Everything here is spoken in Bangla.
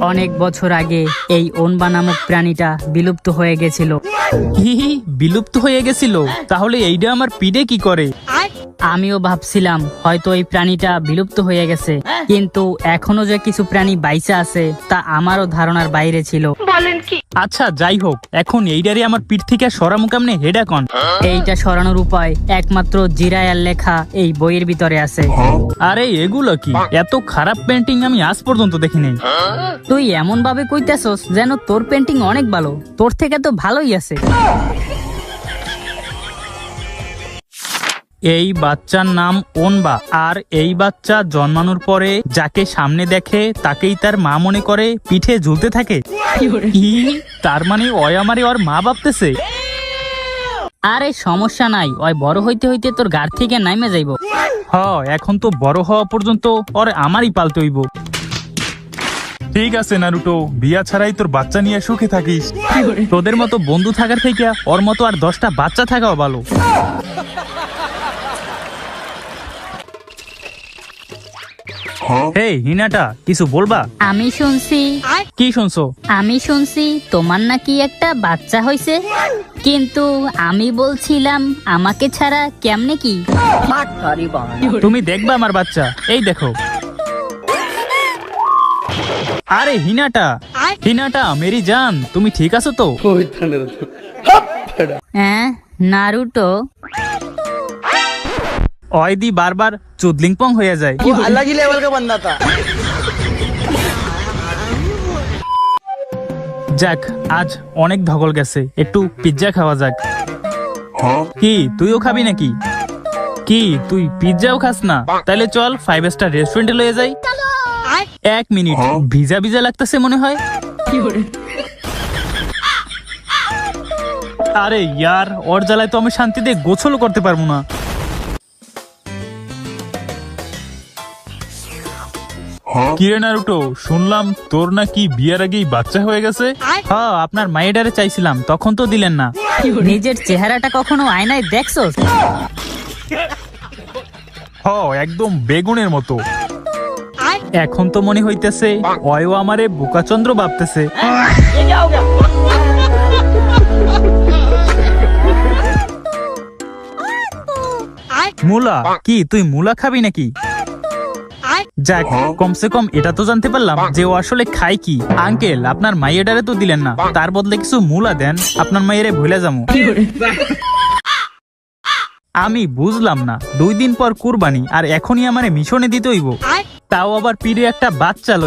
অনেক বছর আগে এই ওনবা নামক প্রাণীটা বিলুপ্ত হয়ে গেছিল। বিলুপ্ত হয়ে গেছিল? তাহলে এইটা আমার পিঠে কি করে? আমিও ভাবছিলাম হয়তো এই প্রাণীটা বিলুপ্ত হয়ে গেছে, কিন্তু এখনো যে কিছু প্রাণী বাইচা আছে তা আমারও ধারণার বাইরে ছিল। আচ্ছা যাই হোক, এখন এইটারে আমার পিঠ থেকে সরামু কেমনে হেডা কন? এইটা সরানোর উপায় একমাত্র জিরায়ার লেখা এই বইয়ের ভিতরে আছে। আরে এগুলো কি? এত খারাপ পেন্টিং আমি আজ পর্যন্ত দেখিনি। তুই এমন ভাবে কইতেছস যেন তোর পেন্টিং অনেক ভালো। তোর থেকে তো ভালোই আছে। এই বাচ্চার নাম ওনবা, আর এই বাচ্চা জন্মানোর পরে যাকে সামনে দেখে তাকেই তার মা মনে করে পিঠে ঝুলতে থাকে। কি? তার মানে ওই আমারে ওর মা ভাবতেছে? আরে সমস্যা নাই, ওই বড় হইতে হইতে তোর গাড় থেকে নাইমে যাইব। এখন তো বড় হওয়া পর্যন্ত ওর আমারই পালতে হইব। ঠিক আছে নারুটো, বিয়া ছাড়াই তোর বাচ্চা নিয়ে সুখে থাকিস। তোদের মতো বন্ধু থাকার থেকে ওর মতো আর 10টা বাচ্চা থাকাও ভালো। হেই হিনাটা, কিছু বলবা? আমি শুনছি কি শুনছো? আমি শুনছি তোমার নাকি একটা বাচ্চা হয়েছে, কিন্তু আমি বলছিলাম আমাকে ছাড়া কেমনে কি? তুমি দেখবা আমার বাচ্চা? এই দেখো। আরে হিনাটা, হিনাটা মেরি জান, তুমি ঠিক আছো তো? হ্যাঁ নারুটো। দি বারবার চুদলিংপং হয়ে যায়। वो अलग ही लेवल का बंदा था। যাক, আজ অনেক ধকল গেছে, একটু পিৎজা খাওয়া যাক। কি তুইও খাবি নাকি? কি তুই পিৎজাও খাস না? তাহলে চল 5 স্টার রেস্টুরেন্টে লয়ে যাই। 1 মিনিট, ভিজা ভিজা লাগতেছে মনে হয়। আরে ইয়ার, ওর জ্বালায় তো আমি শান্তিতে গোছলও করতে পারবো না। কিরে নারুটো, শুনলাম তোর নাকি বিয়ের আগেই বাচ্চা হয়ে গেছে? হ্যাঁ, আপনার মায়েডারে চাইছিলাম, তখন তো দিলেন না। নিজের চেহারাটা কখনো আয়নায় দেখছস? একদম বেগুনের মতো। এখন তো মনে হইতেছে অয়ও আমারে বোকাচন্দ্র ভাবতেছে। মুলা? কি তুই মুলা খাবি নাকি? যাক, কমসে কম এটা তো জানতে পারলাম যে ও আসলে খায় কি। আঙ্কেল, আপনার মাইয়েডারে তো দিলেন না, তার বদলে কিছু মুলা দেন, আপনার মাইয়েরে ভুলে যাবো। আমি বুঝলাম না, 2 দিন পর কুরবানি আর এখনই আমারে মিশনে দিতে হইব, তাও আবার পিড়ে একটা বাচ্চা লইয়া।